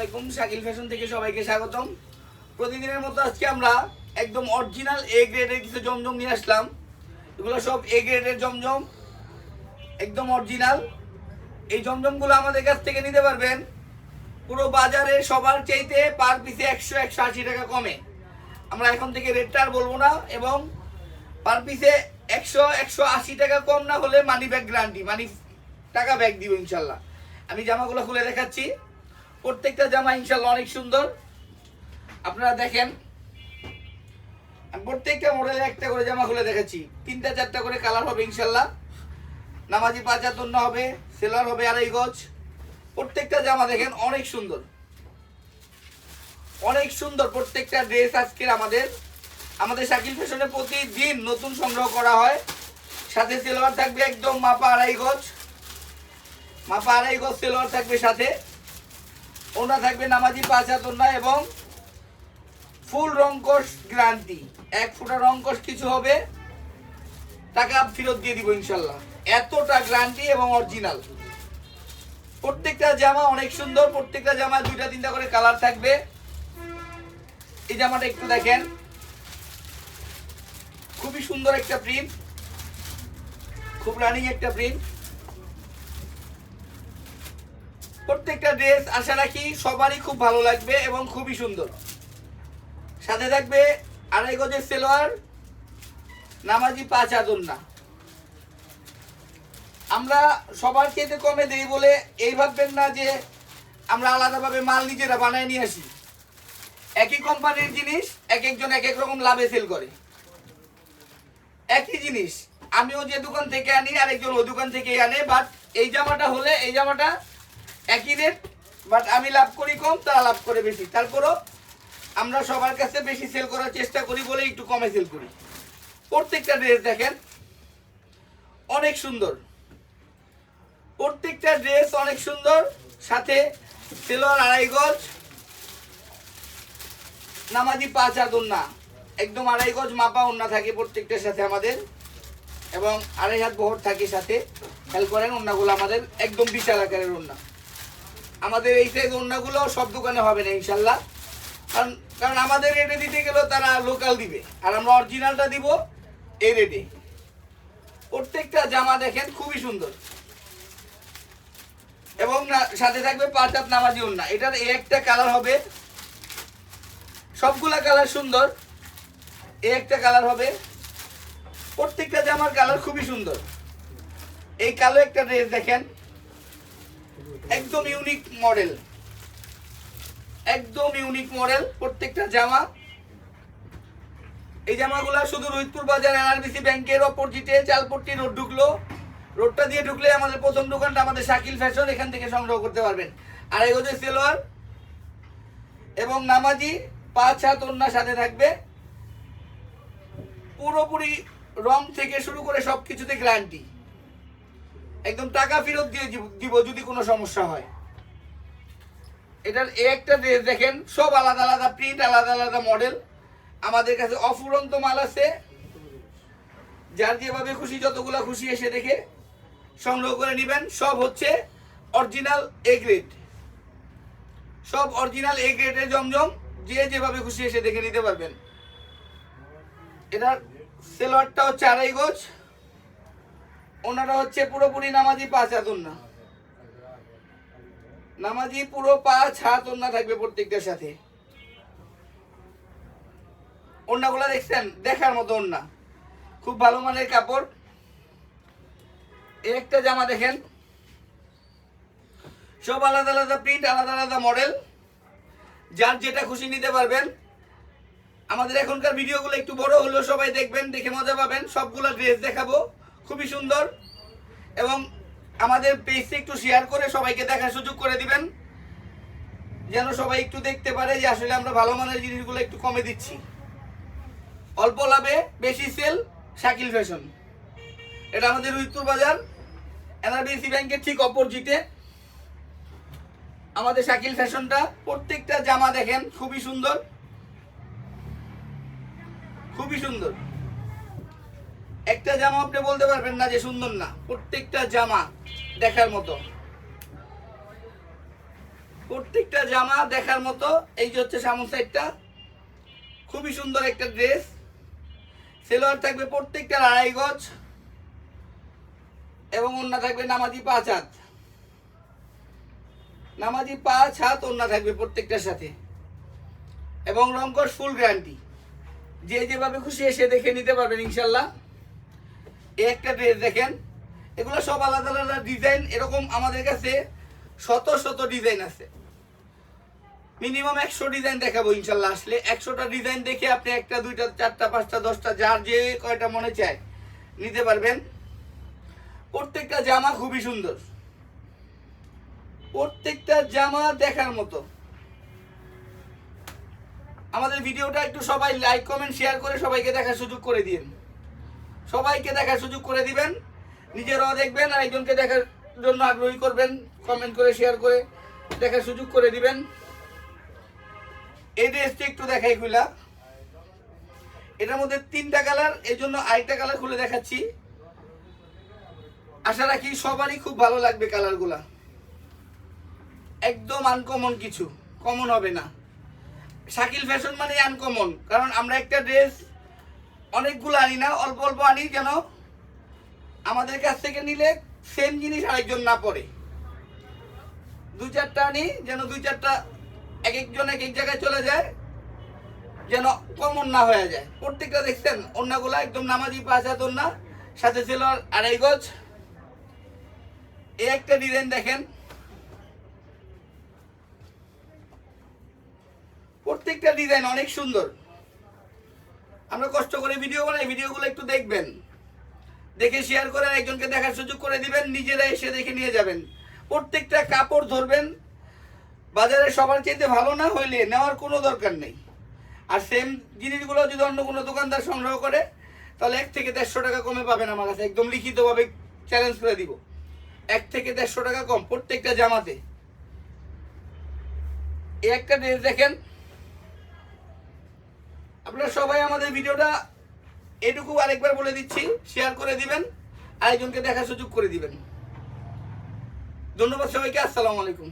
আসসালামু আলাইকুম, শাকিল ফ্যাশন থেকে সবাইকে স্বাগতম। প্রতিদিনের মতো আজকে আমরা একদম অরিজিনাল এ গ্রেডের কিছু জমজম নিয়ে আসলাম। এগুলো সব এ গ্রেডের জমজম, একদম অরিজিনাল। এই জমজমগুলো আমাদের কাছ থেকে নিতে পারবেন পুরো বাজারে সবার চাইতে পার পিসে 100-180 টাকা কমে। আমরা এখন থেকে রেটটা আর বলবো না, এবং পার পিসে 100-180 টাকা কম না হলে মানি ব্যাগ গ্যারান্টি, টাকা ব্যাগ দিব ইনশাল্লাহ। আমি জামাগুলো খুলে দেখাচ্ছি। প্রত্যেকটা জামা ইনশাল্লাহ অনেক সুন্দর। আপনারা দেখেন, প্রত্যেকটা মডেলে একটা করে জামা খুলে দেখাচ্ছি। 3-4টা করে কালার হবে ইনশাল্লাহ। নামাজি পাঁচা তন্না হবে, সেলার হবে 2.5 গজ। প্রত্যেকটা জামা দেখেন অনেক সুন্দর, অনেক সুন্দর প্রত্যেকটা ড্রেস। আজকের আমাদের শাকিল ফ্যাশনে প্রতিদিন নতুন সংগ্রহ করা হয়। সাথে সেলোয়ার থাকবে একদম মাপা 2.5 গজ, মাপা 2.5 গজ সেলোয়ার থাকবে। সাথে ওনা থাকবে নামাজি পাঁচা তন্না এবং ফুল রংকশ গ্যারান্টি। 1 ফুটা রংকশ কিছু হবে টাকা ফেরত দিয়ে দিব ইনশাল্লাহ। এতটা গ্যারান্টি এবং অরিজিনাল। প্রত্যেকটা জামা অনেক সুন্দর, প্রত্যেকটা জামা 2-3টা করে কালার থাকবে। এই জামাটা একটু দেখেন, খুবই সুন্দর একটা প্রিন্ট, খুব রানিং একটা প্রিন্ট। প্রত্যেকটা ড্রেস আশা রাখি সবারই খুব ভালো লাগবে এবং খুবই সুন্দর। সাথে থাকবে 2.5 গজের সেলোয়ার, নামাজি পাঁচা তন্না। আমরা সবার চেয়ে কমে দেই বলে এই ভাববেন না যে আমরা আলাদাভাবে মাল নিজেরা বানায় নিয়ে আসি। একই কোম্পানির জিনিস এক একজন এক এক রকম লাভে সেল করে। একই জিনিস আমিও যে দোকান থেকে আনি আরেকজন ওই দোকান থেকে আনে, বাট এই জামাটা হলে এই জামাটা একই রেট, বাট আমি লাভ করি কম, তারা লাভ করে বেশি। তারপরও আমরা সবার কাছে বেশি সেল করার চেষ্টা করি বলে একটু কমে সেল করি। প্রত্যেকটা ড্রেস দেখেন অনেক সুন্দর, প্রত্যেকটা ড্রেস অনেক সুন্দর। সাথে সেলোয়ার 2.5 গজ, নামাজি পাঁচা তন্না, একদম 2.5 গজ মাপা ওন্না থাকে প্রত্যেকটার সাথে আমাদের, এবং 2.5 হাত বহর থাকে সাথে। খেয়াল করেন ওন্নাগুলো আমাদের একদম বিশাল আকারের ওন্না। আমাদের এই সাইজ ওন্নাগুলো সব দোকানে হবে না ইনশাল্লাহ, কারণ আমাদের রেটে দিতে গেলেও তারা লোকাল দিবে, আর আমরা অরিজিনালটা দিব এই রেটে। প্রত্যেকটা জামা দেখেন খুবই সুন্দর, এবং সাথে থাকবে 5 হাত নামাজি ওন্না। এটার একটা কালার হবে, সবগুলা কালার সুন্দর, একটা কালার হবে। প্রত্যেকটা জামার কালার খুবই সুন্দর। এই কালো একটা ড্রেস দেখেন, একদম ইউনিক মডেল, একদম ইউনিক মডেল প্রত্যেকটা জামা। এই জামাগুলা শুধু রোহিতপুর বাজার এনআরবিসি ব্যাংকের অপোজিটে চালপট্টি রোড ঢুকলো, রোডটা দিয়ে ঢুকলে আমাদের প্রথম দোকানটা আমাদের শাকিল ফ্যাশন, এখান থেকে সংগ্রহ করতে পারবেন। 2.5 গজের সেলোয়ার এবং নামাজি 5 হাত ওন্না সাথে থাকবে। পুরোপুরি রং থেকে শুরু করে সবকিছুতে গ্যারান্টি, একদম টাকা ফেরত দিয়ে দিব যদি কোনো সমস্যা হয়। এটার একটা ড্রেস দেখেন, সব আলাদা আলাদা প্রিন্ট, আলাদা আলাদা মডেল। আমাদের কাছে অফুরন্ত মাল আছে, যার যেভাবে খুশি যতগুলো খুশি এসে দেখে সংগ্রহ করে নেবেন। সব হচ্ছে অরিজিনাল এ গ্রেড, সব অরিজিনাল এ গ্রেডের জমজম, যে যেভাবে খুশি এসে দেখে নিতে পারবেন। এটার সেলোয়ারটা হচ্ছে 2.5 গজ, ওনারা হচ্ছে পুরোপুরি নামাজি পাঁচা তন্না, নামাজি পুরো 5 হাত ওন্না থাকবে প্রত্যেকটার সাথে। ওন্নাগুলো দেখছেন, দেখার মতো ওন্না, খুব ভালো মানের কাপড়। এই একটা জামা দেখেন, সব আলাদা আলাদা প্রিন্ট, আলাদা আলাদা মডেল, যার যেটা খুশি নিতে পারবেন। আমাদের এখনকার ভিডিওগুলো একটু বড় হলেও সবাই দেখবেন, দেখে মজা পাবেন। সবগুলো ড্রেস দেখাবো, খুবই সুন্দর, এবং আমাদের পেজে একটু শেয়ার করে সবাইকে দেখার সুযোগ করে দিবেন, যেন সবাই একটু দেখতে পারে যে আসলে আমরা ভালো মানের জিনিসগুলো একটু কমে দিচ্ছি। অল্প লাভে বেশি সেল, শাকিল ফ্যাশন। এটা আমাদের রোহিতপুর বাজার এনআরবিসি ব্যাংকের ঠিক অপোজিটে আমাদের শাকিল ফ্যাশনটা। প্রত্যেকটা জামা দেখেন খুবই সুন্দর, খুবই সুন্দর। একটা জামা আপনি বলতে পারবেন না যে সুন্দর না, প্রত্যেকটা জামা দেখার মতো। প্রত্যেকটা জামা দেখার মতো। এই যে হচ্ছে সামন সাইডটা, খুবই সুন্দর একটা ড্রেস। সেলোয়ার থাকবে প্রত্যেকটার 2.5 গজ এবং ওড়না থাকবে নামাজি 5 হাত। নামাজি 5 হাত ওড়না থাকবে প্রত্যেকটার সাথে এবং রংকশ ফুল গ্যারান্টি। যে যেভাবে খুশি এসে দেখে নিতে পারবেন ইনশাল্লাহ। এই একটা ড্রেস দেখেন, এগুলো সব আলাদা আলাদা ডিজাইন। এরকম আমাদের কাছে শত শত ডিজাইন আছে, মিনিমাম 100 ডিজাইন দেখাবো ইনশাল্লাহ। আসলে 100টা ডিজাইন দেখে আপনি 1টা 2টা 4টা 5টা 10টা যার যে কয়টা মনে চায় নিতে পারবেন। প্রত্যেকটা জামা খুবই সুন্দর, প্রত্যেকটা জামা দেখার মতো। আমাদের ভিডিওটা একটু সবাই লাইক কমেন্ট শেয়ার করে সবাইকে দেখার সুযোগ করে দিন, সবাইকে দেখার সুযোগ করে দিবেন। নিজেরাও দেখবেন আর একজনকে দেখার জন্য আগ্রহী করবেন, কমেন্ট করে শেয়ার করে দেখার সুযোগ করে দিবেন। এই ড্রেসটা একটু দেখাই খুলা, এটার মধ্যে 3টা কালার, এই জন্য আরেকটা কালার খুলে দেখাচ্ছি। আশা রাখি সবারই খুব ভালো লাগবে কালারগুলা। একদম আনকমন কিছু, কমন হবে না। শাকিল ফ্যাশন মানে আনকমন, কারণ আমরা একটা ড্রেস অনেকগুলো আনি না, অল্প অল্প আনি, যেন আমাদের কাছ থেকে নিলে সেম জিনিস আরেকজন না পরে। 2-4টা আনি, যেন 2-4টা এক একজন এক এক জায়গায় চলে যায়, যেন কমন না হয়ে যায়। প্রত্যেকটা দেখছেন ওড়নাগুলো একদম নামাজি 5 হাত ওড়না, সাথে ছিল 2.5 গজ। এই একটা ডিজাইন দেখেন, প্রত্যেকটা ডিজাইন অনেক সুন্দর। আমরা কষ্ট করে ভিডিও বানাই, ভিডিওগুলো একটু দেখবেন, দেখে শেয়ার করে একজনকে দেখার সুযোগ করে দিবেন, নিজেরা এসে দেখে নিয়ে যাবেন। প্রত্যেকটা কাপড় ধরবেন, বাজারে সবার চাইতে ভালো না হইলে নেওয়ার কোনো দরকার নেই। আর সেম জিনিসগুলো যদি অন্য কোনো দোকানদার সংগ্রহ করে তাহলে 1 থেকে 150 টাকা কমে পাবেন আমার কাছে, একদম লিখিতভাবে চ্যালেঞ্জ করে দিব। 1 থেকে 150 টাকা কম প্রত্যেকটা জামাতে। এই একটা ড্রেস দেখেন, আপনারা সবাই আমাদের ভিডিওটা এটুকু আরেকবার বলে দিচ্ছি, শেয়ার করে দিবেন, আরেকজনকে দেখার সুযোগ করে দিবেন। ধন্যবাদ সবাইকে, আসসালামু আলাইকুম।